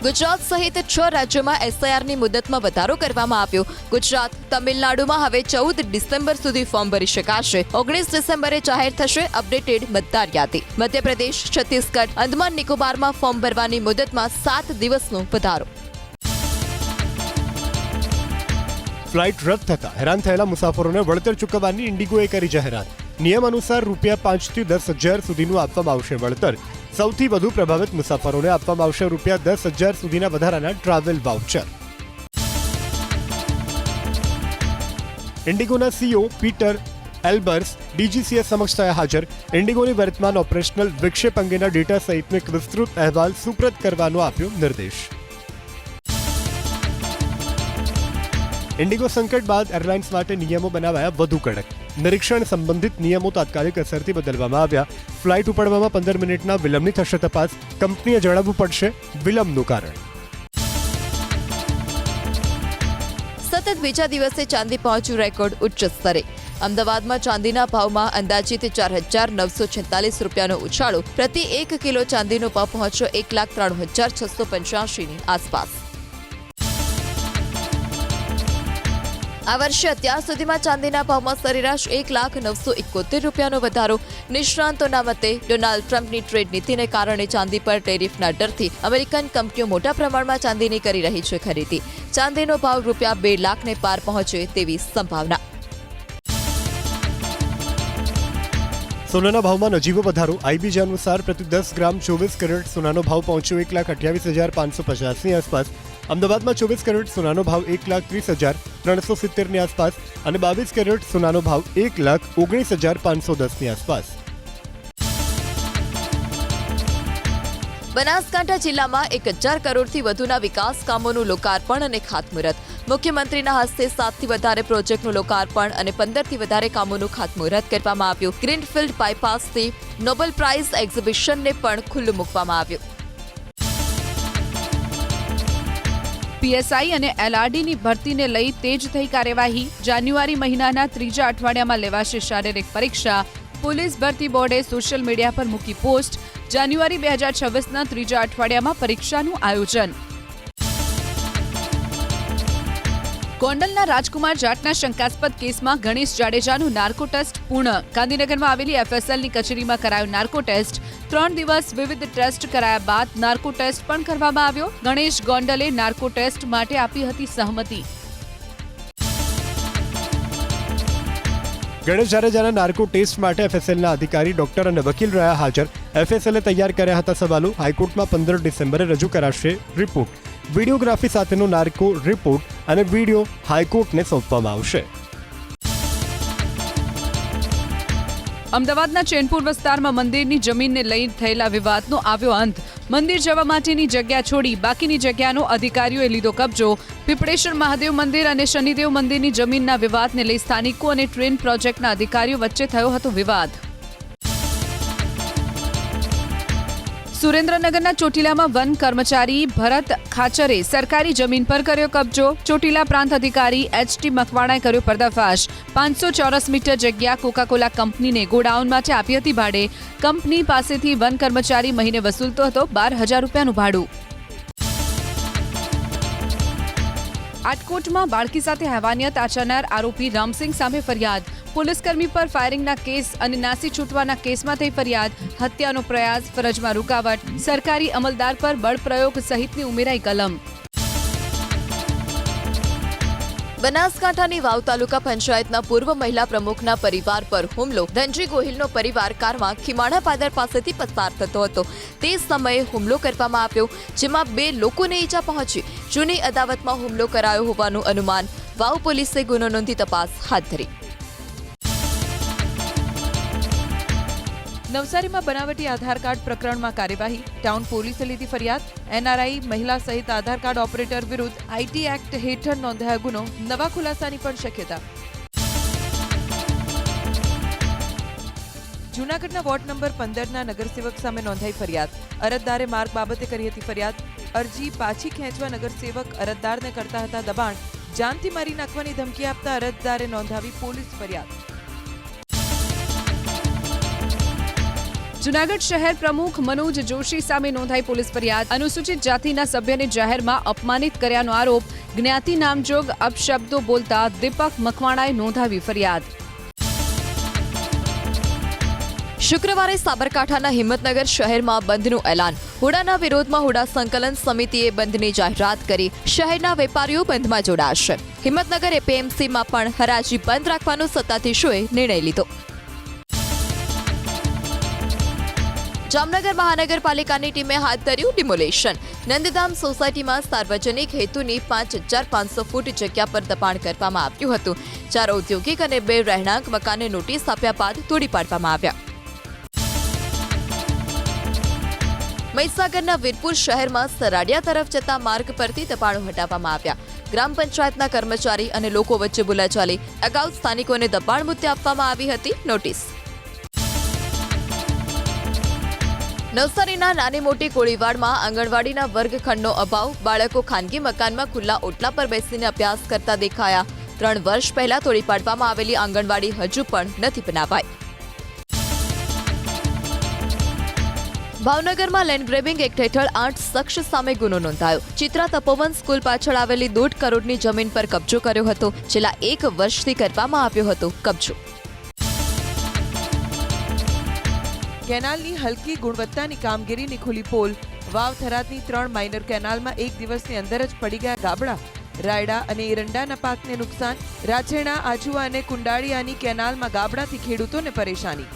ગુજરાત સહિત 6 રાજ્યોમાં એસઆઈઆરની મુદતમાં વધારો કરવામાં આવ્યો। ગુજરાત, તમિલનાડુમાં હવે 14 ડિસેમ્બર સુધી ફોર્મ ભરી શકાશે। 19 ડિસેમ્બરે જાહેર થશે અપડેટેડ મતદાર યાદી। મધ્યપ્રદેશ, છત્તીસગઢ, અંદમાન નિકોબારમાં ફોર્મ ભરવાની મુદતમાં 7 દિવસનો વધારો। ફ્લાઇટ રદ થતા હેરાન થયેલા મુસાફરોને વળતર ચૂકવવાની ઇન્ડિગોએ કરી જાહેરાત। નિયમ અનુસાર ₹5 થી 10,000 સુધીનું આપવામાં આવશે વળતર। સૌથી વધુ પ્રભાવિત મુસાફરોને આપવામાં આવશે ₹10,000 સુધીના વધારાના ટ્રાવેલ વાઉચર। ઇન્ડિગોના સીઈઓ પીટર એલ્બર્સ ડીજીસીએ સમક્ષ થયા હાજર। ઇન્ડિગોની વર્તમાન ઓપરેશનલ વિક્ષેપ અંગેના ડેટા સહિતનો એક વિસ્તૃત અહેવાલ સુપ્રત કરવાનો આપ્યો નિર્દેશ। ઇન્ડિગો સંકટ બાદ એરલાઇન્સ માટે નિયમો બનાવાયા વધુ કડક। નિરીક્ષણ સંબંધિત નિયમો તાત્કાલિક અસરથી બદલવામાં આવ્યા। ફ્લાઇટ ઉપાડવામાં 15 મિનિટના વિલંબની થશે તપાસ। કંપનીએ જણાવવું પડશે વિલંબનું કારણ। સતત બીજા દિવસે ચાંદી પહોંચ્યું રેકોર્ડ ઉચ્ચ સ્તરે। અમદાવાદમાં ચાંદીના ભાવમાં અંદાજિત ₹4,946નો ઉછાળો। પ્રતિ 1 કિલો ચાંદીનો ભાવ પહોંચ્યો 1,03,685ની આસપાસ। આ વર્ષે અત્યાર સુધીમાં ચાંદીના ભાવમાં સરેરાશ ₹1,0971નો વધારો। નિષ્ણાંતોના મતે ડોનાલ્ડ ટ્રમ્પની ટ્રેડ નીતિને કારણે ચાંદી પર ટેરિફના ડરથી અમેરિકન કંપનીઓ મોટા પ્રમાણમાં ચાંદીની કરી રહી છે ખરીદી। ચાંદીનો ભાવ ₹2 લાખને પાર પહોંચે તેવી સંભાવના। સોનાના ભાવમાં નજીવો વધારો। આઈબીજે અનુસાર પ્રતિ 10 ગ્રામ 24 કેરેટ સોનાનો ભાવ પહોંચ્યો 1,28,550ની આસપાસ। અમદાવાદમાં 24 કેરેટ સોનાનો ભાવ 1,30,370ની આસપાસ અને 22 કેરેટ સોનાનો ભાવ 1,19,510ની આસપાસ। બનાસકાંઠા જિલ્લામાં 1,000 કરોડથી વધુના વિકાસ કામોનું લોકાર્પણ અને ખાતમુહૂર્ત। મુખ્યમંત્રીના હસ્તે 7થી વધારે પ્રોજેક્ટનું લોકાર્પણ અને 15થી વધારે કામોનું ખાતમુહૂર્ત કરવામાં આવ્યું। ગ્રીનફિલ્ડ બાયપાસથી નોબેલ પ્રાઇઝ એક્ઝિબિશનને પણ ખુલ્લું મૂકવામાં આવ્યું। પીએસઆઈ અને એલઆરડીની ભરતીને લઈ તેજ થઈ કાર્યવાહી। જાન્યુઆરી મહિનાના 3જા અઠવાડિયામાં લેવાશે શારીરિક પરીક્ષા। પોલીસ ભરતી બોર્ડે સોશિયલ મીડિયા પર મૂકી પોસ્ટ। જાન્યુઆરી 2026ના 3જા અઠવાડિયામાં પરીક્ષાનું આયોજન। ગોંડલના રાજકુમાર જાટના શંકાસ્પદ કેસમાં ગણેશ જાડેજાનું નાર્કો ટેસ્ટ પૂર્ણ। ગાંધીનગરમાં આવેલી એફએસએલની કચેરીમાં કરાયો નાર્કો ટેસ્ટ। 3 દિવસ વિવિધ ટેસ્ટ કરાયા બાદ નાર્કો ટેસ્ટ પણ કરવામાં આવ્યો। ગણેશ ગોંડલે નાર્કો ટેસ્ટ માટે આપી હતી સહમતિ। ગણેશ જાડેજાના નાર્કો ટેસ્ટ માટે એફએસએલના અધિકારી, ડોક્ટર અને વકીલ રહ્યા હાજર। એફએસએલે તૈયાર કર્યા હતા સવાલો। હાઈકોર્ટમાં 15 ડિસેમ્બરે રજૂ કરાશે રિપોર્ટ। વિડીયોગ્રાફી સાથેનો નાર્કો રિપોર્ટ અને વિડીયો હાઈકોર્ટને સોંપવામાં આવશે। અમદાવાદના ચેનપુર વિસ્તારમાં મંદિરની જમીનને લઈ થયેલા વિવાદનો આવ્યો અંત। મંદિર જવા માટેની જગ્યા છોડી બાકીની જગ્યાનો અધિકારીઓએ લીધો કબજો। પીપળેશ્વર મહાદેવ મંદિર અને શનિદેવ મંદિરની જમીનના વિવાદને લઈ સ્થાનિકો અને ટ્રેન પ્રોજેક્ટના અધિકારીઓ વચ્ચે થયો હતો વિવાદ। સુરેન્દ્રનગરના ચોટીલામાં વન કર્મચારી ભરત ખાચરે સરકારી જમીન પર કર્યો કબજો। ચોટીલા પ્રાંત અધિકારી એચટી મકવાણાએ કર્યો પર્દાફાશ। 500 ચોરસ મીટર જગ્યા કોકાકોલા કંપનીને ગોડાઉન માટે આપી હતી ભાડે। કંપની પાસેથી વન કર્મચારી મહિને વસૂલતો હતો ₹12,000નું ભાડું। આટકોટમાં બાળકી સાથે હેવાનિયત આચરનાર આરોપી રામસિંહ સામે ફરિયાદ। પોલીસકર્મી પર ફાયરિંગના કેસ અને નાસી છૂટવાના કેસમાં થઈ ફરિયાદ। હત્યાનો પ્રયાસ, ફરજમાં રૂકાવટ, સરકારી અમલદાર પર બળપ્રયોગ સહિતની ઉમેરાઈ કલમ। બનાસકાંઠાની વાવ તાલુકા પંચાયતના પૂર્વ મહિલા પ્રમુખના પરિવાર પર હુમલો। ધનજી ગોહિલનો પરિવાર કારમાં ખીમાણા પાદર પાસેથી પસાર થતો હતો તે સમયે હુમલો કરવામાં આવ્યો, જેમાં 2 લોકોને ઈજા પહોંચી। જૂની અદાવતમાં હુમલો કરાયો હોવાનું અનુમાન। વાવ પોલીસે ગુનો નોંધી તપાસ હાથ ધરી। નવસારીમાં બનાવટી આધાર કાર્ડ પ્રકરણમાં કાર્યવાહી। ટાઉન પોલીસે લીધી ફરિયાદ। એનઆરઆઈ મહિલા સહિત આધાર કાર્ડ ઓપરેટર વિરુદ્ધ આઈટી એક્ટ હેઠળ નોંધાયો ગુનો। નવા ખુલાસાની પણ શક્યતા। જૂનાગઢના વોર્ડ નંબર 15ના નગરસેવક સામે નોંધાઈ ફરિયાદ। અરજદારે માર્ગ બાબતે કરી હતી ફરિયાદ। અરજી પાછી ખેંચવા નગરસેવક અરજદારને કરતા હતા દબાણ। જાનથી મારી નાખવાની ધમકી આપતા અરજદારે નોંધાવી પોલીસ ફરિયાદ। જૂનાગઢ શહેર પ્રમુખ મનોજ જોશી સામે નોંધાઈ પોલીસ ફરિયાદ. અનુસૂચિત જાતિના સભ્યને જાહેરમાં અપમાનિત કર્યાનો આરોપ. જ્ઞાતિ નામજોગ અપશબ્દો બોલતા દીપક મકવાણાએ નોંધાવી ફરિયાદ. શુક્રવારે સાબરકાંઠાના હિંમતનગર શહેરમાં બંધનું એલાન. હુડાના વિરોધમાં હુડા સંકલન સમિતિએ બંધની જાહેરાત કરી. શહેરના વેપારીઓ બંધમાં જોડાશે. હિંમતનગર એપીએમસીમાં પણ હરાજી બંધ રાખવાનો સત્તાધીશોએ નિર્ણય લીધો. જામનગર મહાનગરપાલિકાની ટીમે હાથ ધર્યું ડિમોલેશન. નંદધામ સોસાયટીમાં સાર્વજનિક હેતુની 5,500 ફૂટ જગ્યા પર દબાણ કરવામાં આવ્યું હતું. 4 ઔદ્યોગિક અને 2 રહેણાંક મકાનને નોટિસ આપ્યા બાદ તોડી પાડવામાં આવ્યા. મહીસાગરના વીરપુર શહેરમાં સરાડિયા તરફ જતા માર્ગ પરથી દબાણો હટાવવામાં આવ્યા. ગ્રામ પંચાયતના કર્મચારી અને લોકો વચ્ચે બોલાચાલી. અગાઉ સ્થાનિકોને દબાણ મુદ્દે આપવામાં આવી હતી નોટિસ. નવસારીના નાની મોટી કોળીવાડમાં આંગણવાડીના વર્ગખંડનો અભાવ. બાળકો ખાનગી મકાનમાં ખુલ્લા ઓટલા પર બેસીને અભ્યાસ કરતા દેખાયા. 3 વર્ષ પહેલા તોડી પાડવામાં આવેલી આંગણવાડી હજુ પણ નથી બનાવાઈ. ભાવનગરમાં લેન્ડ ગ્રેબિંગ એક્ટ હેઠળ 8 શખ્સ સામે ગુનો નોંધાયો. ચિત્રા તપોવન સ્કૂલ પાછળ આવેલી 1.5 કરોડની જમીન પર કબજો કર્યો હતો. છેલ્લા 1 વર્ષથી કરવામાં આવ્યો હતો કબજો. કેનાલની હલકી ગુણવત્તાની કામગીરીની ખુલ્લી પોલ. વાવ થરાદની 3 માઇનર કેનાલમાં એક દિવસની અંદર જ પડી ગયા ગાબડા. રાયડા અને એરંડાના પાકને નુકસાન. રાજેણા, આજુઆ અને કુંડાળિયાની કેનાલમાં ગાબડાથી ખેડૂતોને પરેશાની.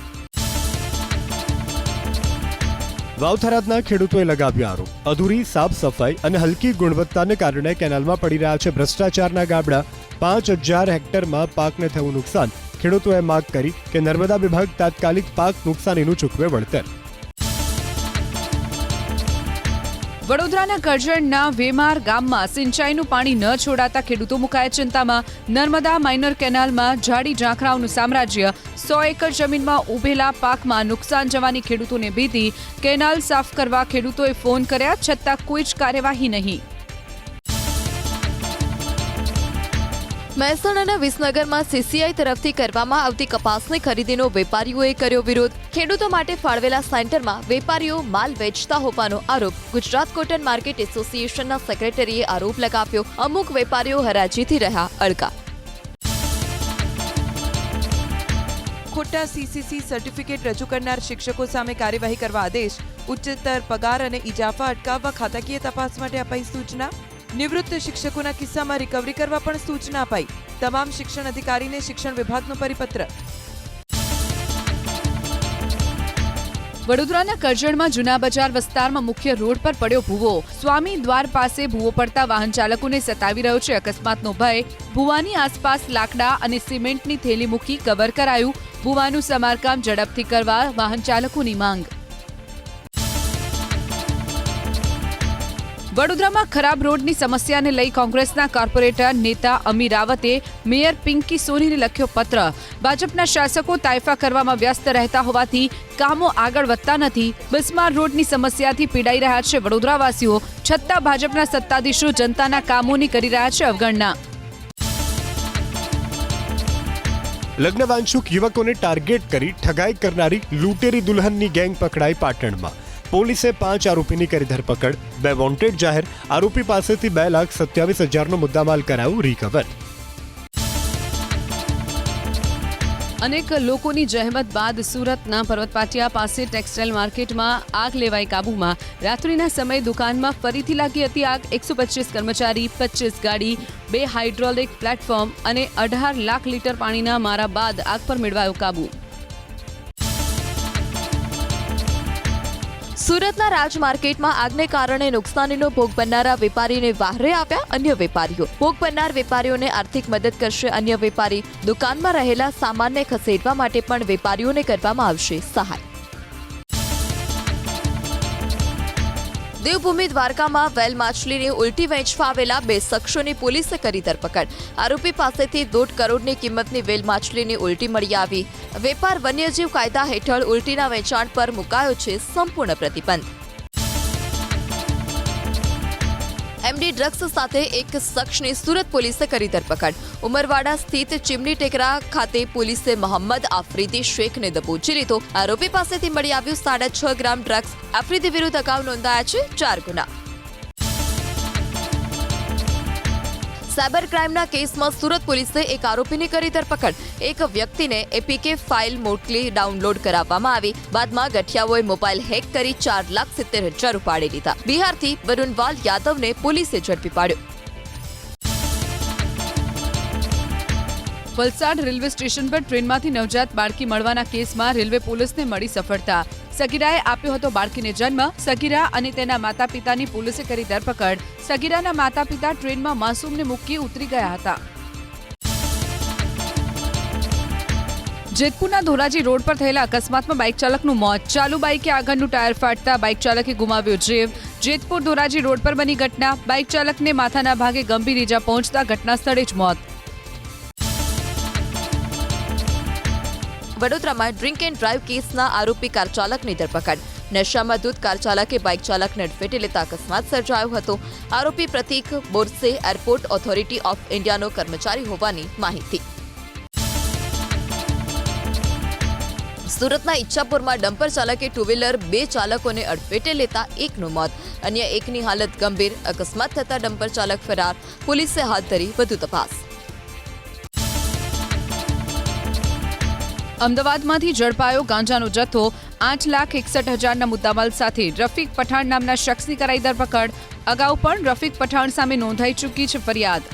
વાવથરાદના ખેડૂતોએ લગાવ્યો આરોપ. અધૂરી સાફ સફાઈ અને હલકી ગુણવત્તાને કારણે કેનાલમાં પડી રહ્યા છે ભ્રષ્ટાચારના ગાબડા. 5,000 હેક્ટરમાં પાકને થયું નુકસાન. ખેડૂતોએ માંગ કરી કે નર્મદા વિભાગ તાત્કાલિક પાક નુકસાનીનું ચૂકવે વળતર. વડોદરાના કરજણના વેમાર ગામમાં સિંચાઈનું પાણી ન છોડાતા ખેડૂતો મુકાયા ચિંતામાં. નર્મદા માઇનર કેનાલમાં જાડી ઝાંખરાઓનું સામ્રાજ્ય. 100 એકર જમીનમાં ઉભેલા પાકમાં નુકસાન જવાની ખેડૂતોને ભીતિ. કેનાલ સાફ કરવા ખેડૂતોએ ફોન કર્યા છતાં કોઈ જ કાર્યવાહી નહીં. મહેસાણાના વિસનગરમાં સીસીઆઈ તરફથી કરવામાં આવતી કપાસની ખરીદીનો વેપારીઓએ કર્યો વિરોધ. ખેડૂતો માટે ફાળવેલા સેન્ટરમાં વેપારીઓ માલ વેચતા હોવાનો આરોપ. ગુજરાત કોટન માર્કેટ એસોસિએશનના સેક્રેટરીએ આરોપ લગાવ્યો. અમુક વેપારીઓ હરાજીથી રહ્યા અળગા. ખોટા સીસીસી સર્ટિફિકેટ રજૂ કરનાર શિક્ષકો સામે કાર્યવાહી કરવા આદેશ. ઉચ્ચતર પગાર અને ઇજાફા અટકાવવા ખાતાકીય તપાસ માટે અપાઈ સૂચના. નિવૃત્ત શિક્ષકોના કિસ્સામાં રિકવરી કરવા પણ સૂચના અપાઈ. તમામ શિક્ષણ અધિકારીને શિક્ષણ વિભાગનો પરિપત્ર. વડોદરાના કરજણમાં જૂના બજાર વિસ્તારમાં મુખ્ય રોડ પર પડ્યો ભૂવો. સ્વામી દ્વાર પાસે ભૂવો પડતા વાહન ચાલકોને સતાવી રહ્યો છે અકસ્માતનો ભય. ભૂવાની આસપાસ લાકડા અને સિમેન્ટની થેલી મૂકી કવર કરાયું. ભૂવાનું સમારકામ ઝડપથી કરવા વાહન ચાલકોની માંગ. વડોદરામાં ખરાબ રોડની સમસ્યાને લઈ કોંગ્રેસના કોર્પોરેટર નેતા અમી રાવતે મેયર પિંકી સોનીને લખ્યો પત્ર. ભાજપના શાસકો તાઇફા કરવામાં વ્યસ્ત રહેતા હોવાથી કામો આગળ વધતા નથી. બિસ્માર રોડની સમસ્યાથી પીડાઈ રહ્યા છે વડોદરાવાસીઓ. છતાં ભાજપના સત્તાધીશો જનતાના કામોની કરી રહ્યા છે અવગણના. લગ્નવાંછુક યુવકોને ટાર્ગેટ કરી ઠગાઈ કરનારી લૂંટેરી દુલ્હનની ગેંગ પકડાઈ પાટણમાં. પોલીસે 5 આરોપીની કરી ધરપકડ. 2 વોન્ટેડ જાહેર. આરોપી પાસેથી 2,27,000નો મુદ્દામાલ કરાયું રિકવર. અનેક લોકોની જહેમત બાદ સુરતના પર્વતપાટિયા પાસે ટેક્સટાઇલ માર્કેટમાં આગ લેવાઈ કાબૂમાં. રાત્રિના સમયે દુકાનમાં ફરીથી લાગી હતી આગ. 125 કર્મચારી, 25 ગાડી, 2 હાઇડ્રોલિક પ્લેટફોર્મ અને 18 લાખ લીટર પાણીના મારા બાદ આગ પર મેળવાયો કાબૂ. સુરતના રાજ માર્કેટમાં આગને કારણે નુકસાનીનો ભોગ બનનારા વેપારીને વહારે આવ્યા અન્ય વેપારીઓ. ભોગ બનનાર વેપારીઓને આર્થિક મદદ કરશે અન્ય વેપારી. દુકાનમાં રહેલા સામાનને ખસેડવા માટે પણ વેપારીઓને કરવામાં આવશે સહાય. દેવભૂમિ દ્વારકામાં વેલ માછલીની ઉલટી વેચવા આવેલા 2 શખ્સોની પોલીસે કરી ધરપકડ. આરોપી પાસેથી 1.5 કરોડની કિંમતની વેલ માછલીની ઉલટી મળી આવી. વેપાર વન્યજીવ કાયદા હેઠળ ઉલટીના વેચાણ પર મુકાયો છે સંપૂર્ણ પ્રતિબંધ. એમડી ડ્રગ્સ સાથે એક શખ્સની સુરત પોલીસે કરી ધરપકડ. ઉમરવાડા સ્થિત ચીમની ટેકરા ખાતે પોલીસે મોહમ્મદ આફ્રિદી શેખને દબોચી લીધો. આરોપી પાસેથી મળી આવ્યું 6.5 ગ્રામ ડ્રગ્સ. આફ્રિદી વિરુદ્ધ અગાઉ નોંધાયા છે 4 ગુના. સાયબર ક્રાઇમના કેસમાં સુરત પોલીસે એક આરોપીની કરી ધરપકડ. એક વ્યક્તિને એપીકે ફાઇલ મોકલી ડાઉનલોડ કરાવવામાં આવી. બાદમાં ગઠિયાઓએ મોબાઈલ હેક કરી 4,70,000 ઉપાડી લીધા. બિહારથી વરુણવાલ યાદવને પોલીસે ઝડપી પાડ્યો. વલસાડ રેલવે સ્ટેશન પર ટ્રેનમાંથી નવજાત બાળકી મળવાના કેસમાં રેલવે પોલીસને મળી સફળતા. સગીરાએ આપ્યો હતો બાળકીને જન્મ. સગીરા અને તેના માતા પિતાની પોલીસે કરી ધરપકડ. સગીરાના માતા પિતા ટ્રેનમાં માસૂમને મૂકી ઉતરી ગયા હતા. જેતપુરના ધોરાજી રોડ પર થયેલા અકસ્માતમાં બાઇક ચાલકનું મોત. ચાલુ બાઇકે આગળનું ટાયર ફાટતા બાઇક ચાલકે ગુમાવ્યો જીવ. જેતપુર ધોરાજી રોડ પર બની ઘટના. બાઇક ચાલકને માથાના ભાગે ગંભીર ઈજા પહોંચતા ઘટના સ્થળે જ મોત. વડોદરામાં ડ્રિંક એન્ડ ડ્રાઈવ કેસના આરોપી કાર ચાલકની ધરપકડ. નશામાં ધૂત કાર ચાલકે બાઇક ચાલકને અડફેટે લેતા અકસ્માત સર્જાયો હતો. આરોપી પ્રતીક બોરસે એરપોર્ટ ઓથોરિટી ઓફ ઇન્ડિયાનો કર્મચારી હોવાની માહિતી. સુરતના ઈચ્છાપુરમાં ડમ્પર ચાલકે ટુ વ્હીલર 2 ચાલકોને અડફેટે લેતા એકનું મોત. અન્ય એકની હાલત ગંભીર. અકસ્માત થતા ડમ્પર ચાલક ફરાર. પોલીસે હાથ ધરી વધુ તપાસ. અમદાવાદમાંથી ઝડપાયો ગાંજાનો જથ્થો. 8,61,000ના મુદ્દામાલ સાથે રફીક પઠાણ નામના શખ્સની કરાઈ ધરપકડ. અગાઉ પણ રફીક પઠાણ સામે નોંધાઈ ચૂકી છે ફરિયાદ.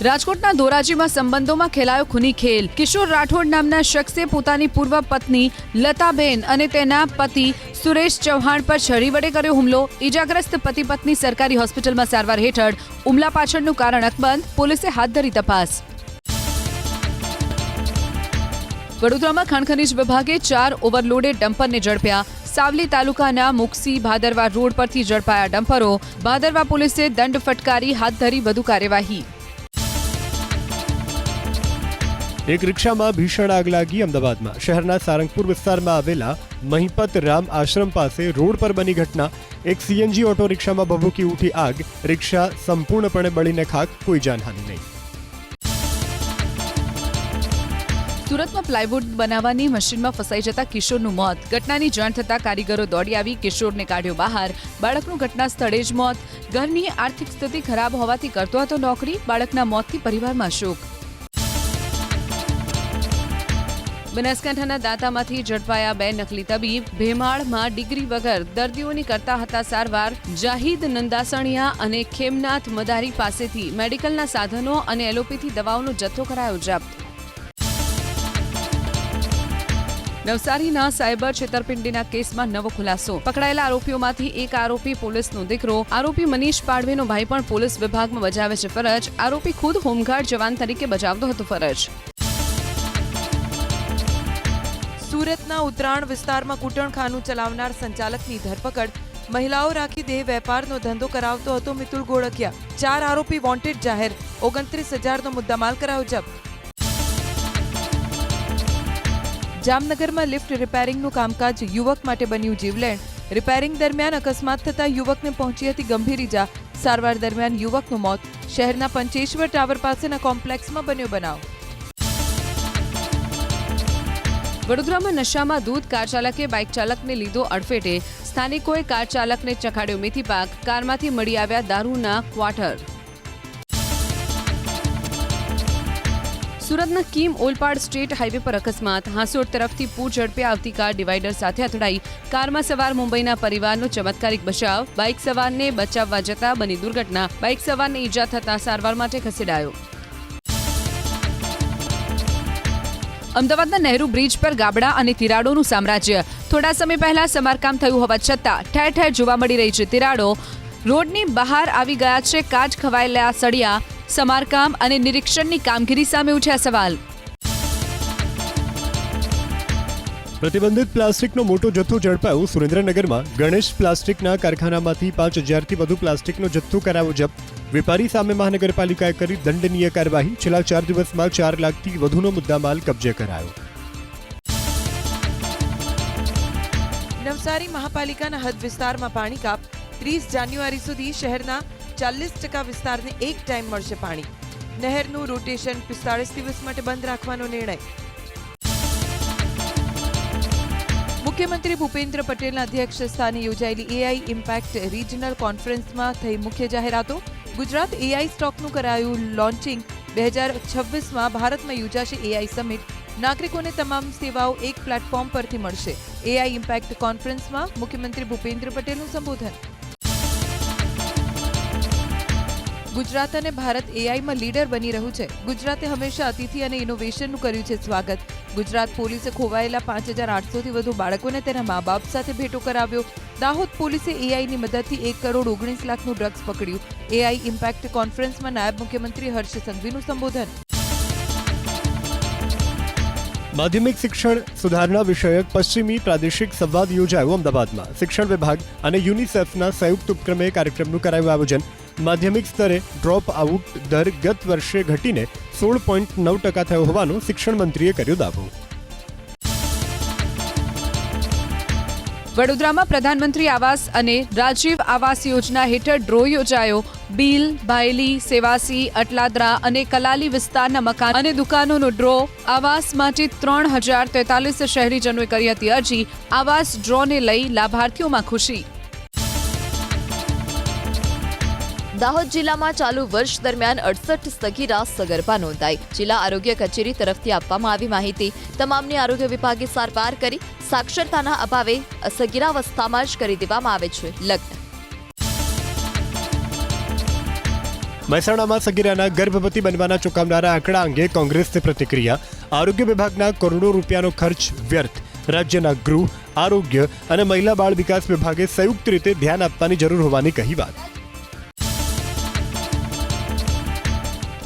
રાજકોટના ધોરાજીમાં સંબંધોમાં ખેલાયો ખૂની ખેલ. કિશોર રાઠોડ નામના શખ્સે પોતાની પૂર્વ પત્ની લતાબેન અને તેના પતિ સુરેશ ચૌહાણ પર છરી વડે કર્યો હુમલો. ઈજાગ્રસ્ત પતિ પત્ની સરકારી હોસ્પિટલમાં સારવાર હેઠળ. હુમલા પાછળનું કારણ અકબંધ. પોલીસે હાથ ધરી તપાસ. વડોદરામાં ખાણ ખનીજ વિભાગે 4 ઓવરલોડેડ ડમ્પરને ઝડપ્યા. સાવલી તાલુકાના મુકસી ભાદરવા રોડ પરથી ઝડપાયા ડમ્પરો. ભાદરવા પોલીસે દંડ ફટકારી હાથ ધરી વધુ કાર્યવાહી. એક રિક્ષામાં ભીષણ આગ લાગી. અમદાવાદમાં શહેરના સારંગપુર વિસ્તારમાં આવેલા મહિપત રામ આશ્રમ પાસે રોડ પર બની ઘટના. એક સીએનજી ઓટો રિક્ષામાં ભભૂકી ઉઠી આગ. રિક્ષા સંપૂર્ણપણે બળીને ખાખ. કોઈ જાનહાનિ નહીં. સુરતમાં પ્લાયવુડ બનાવવાની મશીનમાં ફસાઈ જતા કિશોરનું મોત. ઘટનાની જાણ થતાં કારીગરો દોડી આવી કિશોરને કાઢ્યો બહાર. બાળકનું ઘટના સ્થળે જ મોત. ઘરની આર્થિક સ્થિતિ ખરાબ હોવાથી કરતો હતો નોકરી. બાળકના મોતથી પરિવારમાં શોક. બનાસકાંઠાના દાંતામાંથી ઝડપાયા 2 નકલી તબીબ. ભેમાળમાં ડિગ્રી વગર દર્દીઓની કરતા હતા સારવાર. જાહિદ નંદાસણિયા અને ખેમનાથ મદારી પાસેથી મેડિકલના સાધનો અને એલોપેથી દવાઓનો જથ્થો કરાયો જપ્ત. નવસારીના સાયબર છેતરપિંડીના કેસમાં નવો ખુલાસો. પકડાયેલા આરોપીઓમાંથી એક આરોપી પોલીસનો દીકરો. આરોપી મનીષ પાડવેનો ભાઈ પણ પોલીસ વિભાગમાં બજાવે છે ફરજ. આરોપી ખુદ હોમગાર્ડ જવાન તરીકે બજાવતો હતો ફરજ. સુરતના ઉત્તરાયણ વિસ્તારમાં કૂટણખાનું ચલાવનાર સંચાલકની ધરપકડ. મહિલાઓ રાખી દેહ વેપારનો ધંધો કરાવતો હતો મિતુલ ગોળકિયા. 4 આરોપી વોન્ટેડ જાહેર. 29,000નો મુદ્દામાલ કરાયો જપ્ત. જામનગરમાં લિફ્ટ રિપેરિંગનું કામકાજ યુવક માટે બન્યું જીવલેણ. રિપેરિંગ દરમિયાન અકસ્માત થતા યુવકને પહોંચી હતી ગંભીર ઈજા. સારવાર દરમિયાન યુવકનું મોત. શહેરના પંચેશ્વર ટાવર પાસેના કોમ્પ્લેક્સમાં બન્યો બનાવ. વડોદરામાં નશામાં ધૂત કાર ચાલકે બાઇક ચાલકને લીધો અડફેટે. સ્થાનિકોએ કાર ચાલકને ચખાડ્યો મેથી પાક. કારમાંથી મળી આવ્યા દારૂના ક્વાર્ટર. સુરતના કિમ ઓલપાડ સ્ટેટ હાઈવે પર અકસ્માત. હાંસોડ તરફથી પૂર ઝડપે આવતી કાર ડિવાઈડર સાથે અથડાઈ. કારમાં સવાર મુંબઈના પરિવારનો ચમત્કારિક બચાવ. બાઇક સવારને બચાવવા જતા બની દુર્ઘટના. બાઇક સવારને ઈજા થતા સારવાર માટે ખસેડાયો. અમદાવાદના નહેરુ બ્રિજ પર ગાબડા અને તિરાડોનું સામ્રાજ્ય. થોડા સમય પહેલા સમારકામ થયું હોવા છતાં ઠેર ઠેર જોવા મળી રહી છે તિરાડો. રોડની બહાર આવી ગયા છે કાચ ખવાયેલા સળિયા. સમારકામ અને નિરીક્ષણની કામગીરી સામે ઉઠ્યા સવાલ. પ્રતિબંધિત પ્લાસ્ટિકનો મોટો જથ્થો ઝડપાયો. સુરેન્દ્રનગરમાં ગણેશ પ્લાસ્ટિકના કારખાનામાંથી 5,000થી વધુ પ્લાસ્ટિકનો જથ્થો કરાયો જપ્ત. વેપારી સામે મહાનગરપાલિકાએ કરી દંડનીય કાર્યવાહી. છેલ્લા 4 દિવસમાં 4 લાખથી વધુનો મુદ્દામાલ કબજે કરાયો. નવસારી મહાપાલિકાના હદ વિસ્તારમાં પાણી કાપ. 30 જાન્યુઆરી સુધી શહેરના 40% વિસ્તારને એક ટાઈમ મળશે પાણી. નહેરનું રોટેશન 45 દિવસ માટે બંધ રાખવાનો નિર્ણય. મુખ્યમંત્રી ભૂપેન્દ્ર પટેલના અધ્યક્ષ સ્થાને યોજાયેલી એઆઈ ઇમ્પેક્ટ રિજનલ કોન્ફરન્સમાં થઈ મુખ્ય જાહેરાતો. ગુજરાત એઆઈ સ્ટોકનું કરાયું લોન્ચિંગ. 2026માં ભારતમાં યોજાશે એઆઈ સમિટ. નાગરિકોને તમામ સેવાઓ એક પ્લેટફોર્મ પરથી મળશે. એઆઈ ઇમ્પેક્ટ કોન્ફરન્સમાં મુખ્યમંત્રી ભૂપેન્દ્ર પટેલનું સંબોધન. ગુજરાત અને ભારત એઆઈમાં લીડર બની રહ્યું છે. ગુજરાતે હંમેશા અતિથિ અને ઇનોવેશનનું કર્યું છે સ્વાગત. ગુજરાત પોલીસે ખોવાયેલા 5,800થી વધુ બાળકોને તેના મા બાપ સાથે ભેટો કરાવ્યો. દાહોદ પોલીસે એઆઈની મદદથી 1,19,00,000નું ડ્રગ્સ પકડ્યું. એઆઈ ઇમ્પેક્ટ કોન્ફરન્સમાં નાયબ મુખ્યમંત્રી હર્ષ સંઘવીનું સંબોધન. માધ્યમિક શિક્ષણ સુધારણા વિષયક પશ્ચિમી પ્રાદેશિક સંવાદ યોજાયો અમદાવાદમાં. શિક્ષણ વિભાગ અને યુનિસેફના સંયુક્ત ઉપક્રમે કાર્યક્રમનું કરાયું આયોજન. માધ્યમિક સ્તરે ડ્રોપ આઉટ દર ગત વર્ષે ઘટીને 16.9% થયો હોવાનું શિક્ષણ મંત્રીએ કર્યો દાવો. વડોદરામાં પ્રધાનમંત્રી આવાસ અને રાજીવ આવાસ યોજના હેઠળ ડ્રો યોજાયો. બીલ, બાયલી, સેવાસી, અટલાદરા અને કલાલી વિસ્તારના મકાન અને દુકાનોનો ડ્રો. આવાસ માટે 3,043 શહેરીજનોએ કરી હતી અરજી. આવાસ ડ્રોને લઈ લાભાર્થીઓમાં ખુશી. દાહોદ જિલ્લામાં ચાલુ વર્ષ દરમિયાન 68 સગીરા સગર્ભા નોંધાઈ. જિલ્લા આરોગ્ય કચેરી તરફથી આપવામાં આવી માહિતી. તમામની આરોગ્ય વિભાગે સારવાર કરી. સાક્ષરતાના અભાવે સગીરાવસ્થામાં જ કરી દેવામાં આવે છે લગ્ન. મહેસાણામાં સગીરાના ગર્ભવતી બનવાના ચોંકાવનારા આંકડા અંગે કોંગ્રેસની પ્રતિક્રિયા. આરોગ્ય વિભાગના કરોડો રૂપિયાનો ખર્ચ વ્યર્થ. રાજ્યના ગૃહ, આરોગ્ય અને મહિલા બાળ વિકાસ વિભાગે સંયુક્ત રીતે ધ્યાન આપવાની જરૂર હોવાની કહી વાત.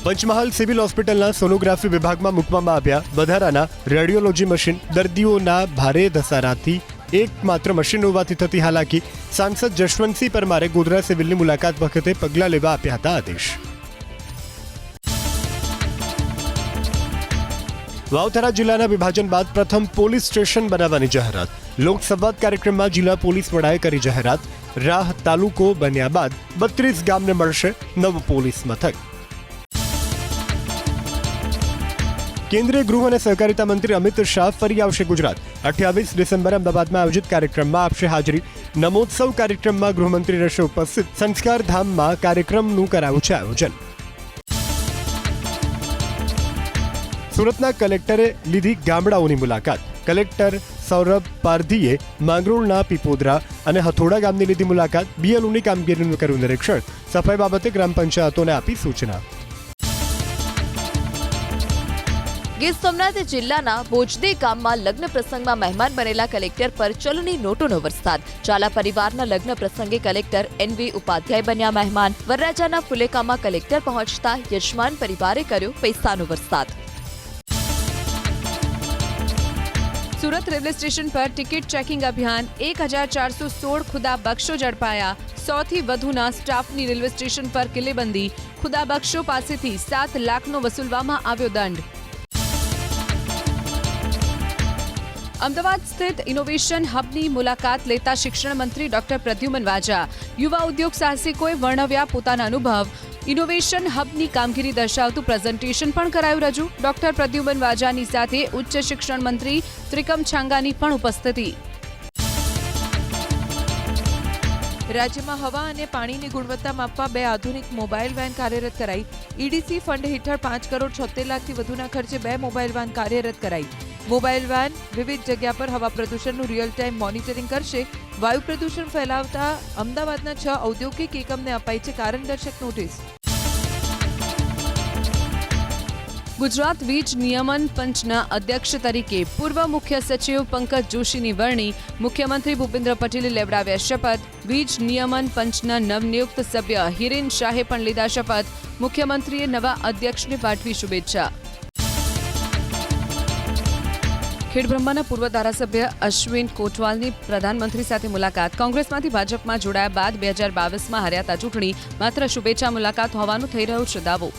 પંચમહાલ સિવિલ હોસ્પિટલના સોનોગ્રાફી વિભાગમાં મૂકવામાં આવ્યા વધારાના રેડિયોલોજી મશીન. દર્દીઓના ભારે ધસારાથી એકમાત્ર મશીન હોવાથી થતી હાલાકી. સાંસદ જશવંતસિંહ પરમારે ગોધરા સિવિલની મુલાકાત વખતે પગલાં લેવા આપ્યા હતા આદેશ. વાવથરા જિલ્લાના વિભાજન બાદ પ્રથમ પોલીસ સ્ટેશન બનાવવાની જાહેરાત. લોકસંવાદ કાર્યક્રમમાં જિલ્લા પોલીસ વડાએ કરી જાહેરાત. રાહ તાલુકો બન્યા બાદ 32 ગામને મળશે નવું પોલીસ મથક. કેન્દ્રીય ગૃહ અને સહકારિતા મંત્રી અમિત શાહ ફરી આવશે ગુજરાત. 28 ડિસેમ્બરે અમદાવાદમાં આયોજિત કાર્યક્રમમાં આપશે હાજરી. નમોત્સવ કાર્યક્રમમાં ગૃહમંત્રી રહેશે ઉપસ્થિત. સંસ્કાર ધામમાં કાર્યક્રમનું કરાયું છે આયોજન. સુરતના કલેક્ટરે લીધી ગામડાઓની મુલાકાત. કલેક્ટર સૌરભ પારધીએ માંગરોળના પીપોદરા અને હથોડા ગામની લીધી મુલાકાત. બીએલઓની કામગીરીનું કર્યું નિરીક્ષણ. સફાઈ બાબતે ગ્રામ પંચાયતોને આપી સૂચના. ગીર સોમનાથ જિલ્લાના બોજદે ગામમાં લગ્ન પ્રસંગમાં મહેમાન બનેલા કલેક્ટર પર ચલણી નોટોનો વરસાદ. ચાલા પરિવારના લગ્ન પ્રસંગે કલેક્ટર એનવી ઉપાધ્યાય બન્યા મહેમાન. વરરાજાના ફુલેકામાં કલેક્ટર પહોંચતા યજમાન પરિવારે કર્યો પૈસાનો વરસાદ. સુરત રેલવે સ્ટેશન પર ટિકિટ ચેકિંગ અભિયાન. 1,416 ખુદા બક્ષો ઝડપાયા. 100થી વધુના સ્ટાફની રેલવે સ્ટેશન પર કિલ્લેબંધી. ખુદા બક્ષો પાસેથી 7 લાખનો વસૂલવામાં આવ્યો દંડ. અમદાવાદ સ્થિત ઇનોવેશન હબની મુલાકાત લેતા શિક્ષણ મંત્રી ડોક્ટર પ્રદ્યુમન વાજા. યુવા ઉદ્યોગ સાહસિકોએ વર્ણવ્યા પોતાના અનુભવ. ઇનોવેશન હબની કામગીરી દર્શાવતું પ્રેઝન્ટેશન પણ કરાયું રજૂ. ડોક્ટર પ્રદ્યુમન વાજાની સાથે ઉચ્ચ શિક્ષણ મંત્રી ત્રિકમ છાંગાની પણ ઉપસ્થિતિ. રાજ્યમાં હવા અને પાણીની ગુણવત્તા માપવા 2 આધુનિક મોબાઈલ વેન કાર્યરત કરાઈ. ઈડીસી ફંડ હેઠળ 5,76,00,000થી વધુના ખર્ચે 2 મોબાઈલ વેન કાર્યરત કરાઈ. મોબાઈલ વેન વિવિધ જગ્યા પર હવા પ્રદૂષણનું રિયલ ટાઈમ મોનિટરિંગ કરશે. વાયુ પ્રદૂષણ ફેલાવતા અમદાવાદના 6 ઔદ્યોગિક એકમને અપાઈ છે કારણદર્શક નોટિસ. ગુજરાત વીજ નિયમન પંચના અધ્યક્ષ તરીકે પૂર્વ મુખ્ય સચિવ પંકજ જોશીની વરણી. મુખ્યમંત્રી ભૂપેન્દ્ર પટેલે લેવડાવ્યા શપથ. વીજ નિયમન પંચના નવનિયુક્ત સભ્ય હિરેન શાહે પણ લીધા શપથ. મુખ્યમંત્રીએ નવા અધ્યક્ષને પાઠવી શુભેચ્છા. ખેડબ્રહ્માના પૂર્વ ધારાસભ્ય અશ્વિન કોટવાલની પ્રધાનમંત્રી સાથે મુલાકાત. કોંગ્રેસમાંથી ભાજપમાં જોડાયા બાદ 2022માં હાર્યા ચૂંટણી. માત્ર શુભેચ્છા મુલાકાત હોવાનું થઈ રહ્યું છે દાવો.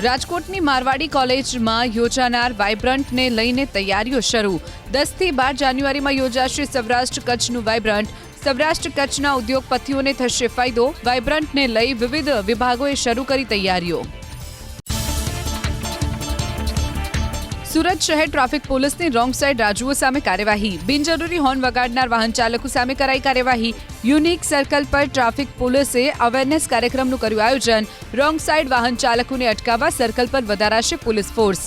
રાજકોટની મારવાડી કોલેજમાં યોજાનાર વાઇબ્રન્ટને લઈને તૈયારીઓ શરૂ. 10થી 12 જાન્યુઆરીમાં યોજાશે સૌરાષ્ટ્ર કચ્છનું વાઇબ્રન્ટ. સૌરાષ્ટ્ર કચ્છના ઉદ્યોગપતિઓને થશે ફાયદો. વાઇબ્રન્ટને લઈ વિવિધ વિભાગોએ શરૂ કરી તૈયારીઓ. સુરત શહેર ટ્રાફિક પોલીસની રોંગ સાઇડ રાજુઓ સામે કાર્યવાહી. બિનજરૂરી હોર્ન વગાડનાર વાહન ચાલકો સામે કરાઈ કાર્યવાહી. યુનિક સર્કલ પર ટ્રાફિક પોલીસે અવેરનેસ કાર્યક્રમનું કર્યું આયોજન. રોંગ સાઇડ વાહન ચાલકોને અટકાવવા સર્કલ પર વધારાશે પોલીસ ફોર્સ.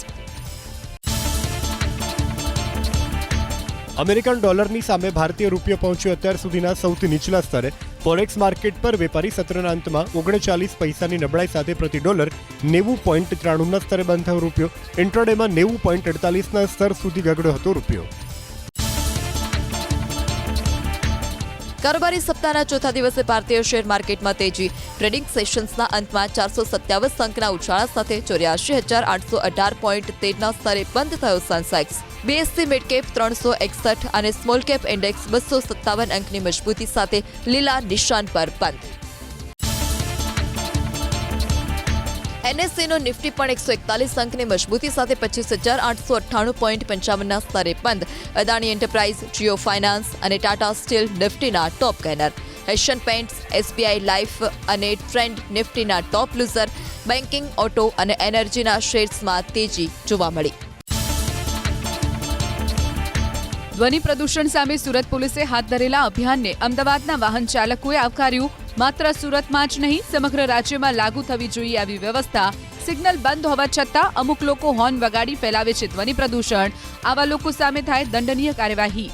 અમેરિકન ડોલરની સામે ભારતીય રૂપિયો પહોંચ્યો અત્યાર સુધીના સૌથી નીચલા સ્તરે. ફોરેક્સ માર્કેટ પર વેપારી સત્રના અંતમાં 39 પૈસાની નબળાઈ સાથે પ્રતિ ડોલર 90.93ના સ્તરે બંધ થયો રૂપિયો. ઇન્ટ્રાડેમાં 90.48ના સ્તર સુધી ગગડ્યો હતો રૂપિયો. કારોબારી સપ્તાહના ચોથા દિવસે ભારતીય શેર માર્કેટમાં તેજી. ટ્રેડિંગ સેશન્સના અંતમાં 457 અંકના ઉછાળા સાથે 84,818.13ના સ્તરે બંધ થયો સેન્સેક્સ. બીએસસી મિડકેપ 361 અને સ્મોલ કેપ ઇન્ડેક્સ 257 અંકની મજબૂતી સાથે લીલા નિશાન પર બંધ. એનએસસીનો નિફ્ટી પણ 141 અંકની મજબૂતી સાથે 25,898.55ના સ્તરે બંધ. અદાણી એન્ટરપ્રાઇઝ, જીઓ ફાઇનાન્સ અને ટાટા સ્ટીલ નિફ્ટીના ટોપ ગેનર. એશિયન પેઇન્ટ્સ, એસબીઆઈ લાઇફ અને ટ્રેન્ડ નિફ્ટીના ટોપ લૂઝર. બેન્કિંગ, ઓટો અને એનર્જીના શેર્સમાં તેજી જોવા મળી. ધ્વનિ પ્રદૂષણ સામે સુરત પોલીસે હાથ ધરેલા અભિયાનને અમદાવાદના વાહન ચાલકોએ આવકાર્યું. માત્ર સુરતમાં જ નહીં, સમગ્ર રાજ્યમાં લાગુ થવી જોઈએ આવી વ્યવસ્થા. સિગ્નલ બંધ હોવા છતાં અમુક લોકો હોર્ન વગાડી ફેલાવે છે ધ્વનિ પ્રદૂષણ. આવા લોકો સામે થાય દંડનીય કાર્યવાહી.